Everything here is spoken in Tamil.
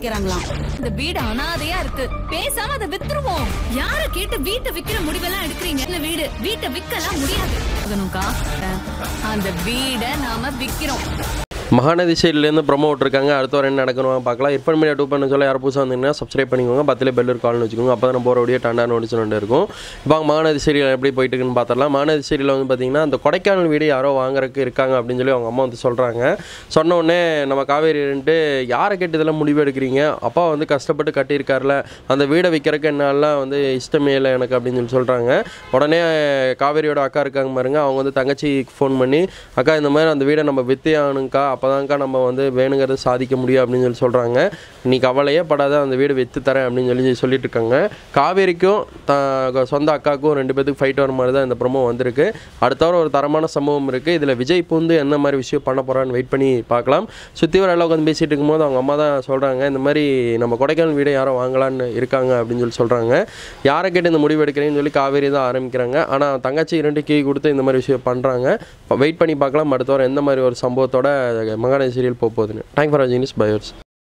நினைக்கிறாங்களாம். இந்த வீடு அனாதையா இருக்கு, பேசாம அதை வித்துருவோம். யார கேட்டு வீட்டை விக்கிற முடிவெல்லாம் எடுக்கிறீங்க? இந்த வீட்டை விக்கலாம் முடியாது. அந்த வீடை நாம விக்கிறோம். மகாநதி சைட்லேருந்து ப்ரொமோ விட்டுருக்காங்க. அடுத்த வாரம் என்ன நடக்கணும் பார்க்கலாம். இர்ஃபான் மீடியா 2 சொல்ல யாரும் புதுசாக வந்தீங்கன்னா சப்ஸ்கிரைப் பண்ணிக்கோங்க. 10 பெல் கால்னு வச்சுக்கோங்க. அப்போ தான் போகிற வீடியோ டண்டா நோட்டிச்சு இருக்கும். இப்போ மகாநதி சீரியல் எப்படி போயிட்டு இருக்குன்னு பார்த்துடலாம். மகாநதி சீரியல் வந்து பார்த்திங்கன்னா அந்த கொடைக்கானல் வீடு யாரோ வாங்குறதுக்கு இருக்காங்க அப்படின்னு சொல்லி அவங்க அம்மா வந்து சொல்கிறாங்க. சொன்ன உடனே நம்ம காவேரி இருந்துட்டு யாரை கேட்டு இதெல்லாம் முடிவு எடுக்கிறீங்க, அப்பா வந்து கஷ்டப்பட்டு கட்டியிருக்காருல, அந்த வீடை விற்கிறக்கு என்னாலாம் வந்து இஷ்டமே இல்லை எனக்கு அப்படின்னு சொல்லி சொல்கிறாங்க. உடனே காவேரியோட அக்கா இருக்காங்க பாருங்க, அவங்க வந்து தங்கச்சிக்கு ஃபோன் பண்ணி, அக்கா இந்த மாதிரி அந்த வீடை நம்ம விற்றே ஆகணுங்க்கா, அப்போதான்க்கா நம்ம வந்து வேணுங்கிறத சாதிக்க முடியும் அப்படின்னு சொல்லி சொல்கிறாங்க. நீ கவலையே படாத, அந்த வீடு விற்று தரேன் அப்படின்னு சொல்லிட்டு இருக்காங்க. காவேரிக்கும் சொந்த அக்காவுக்கும் 2 பேருக்கு ஃபைட் வர மாதிரி தான் இந்த ப்ரோமோ வந்திருக்கு. அடுத்த வாரம் ஒரு தரமான சம்பவம் இருக்குது. இதில் விஜய் பூந்து என்ன மாதிரி விஷயம் பண்ண போகிறான்னு வெயிட் பண்ணி பார்க்கலாம். சுற்றி வர எல்லாம் உட்காந்து பேசிகிட்டு இருக்கும்போது அவங்க அம்மா தான் சொல்கிறாங்க, இந்த மாதிரி நம்ம கொடைக்கானல் வீடை யாரோ வாங்கலான்னு இருக்காங்க அப்படின்னு சொல்கிறாங்க. யாரை கேட்டு இந்த முடிவு எடுக்கிறேன்னு சொல்லி காவேரி தான் ஆரம்பிக்கிறாங்க. ஆனால் தங்கச்சி 2 கீ கொடுத்து இந்த மாதிரி விஷயம் பண்ணுறாங்க. வெயிட் பண்ணி பார்க்கலாம் அடுத்த வாரம் எந்த மாதிரி ஒரு சம்பவத்தோட மகாநதி சீரியல் போகுதுன்னு. தேங்க் ஃபார் வாட்சிங் திஸ் பை யோர்ஸ்.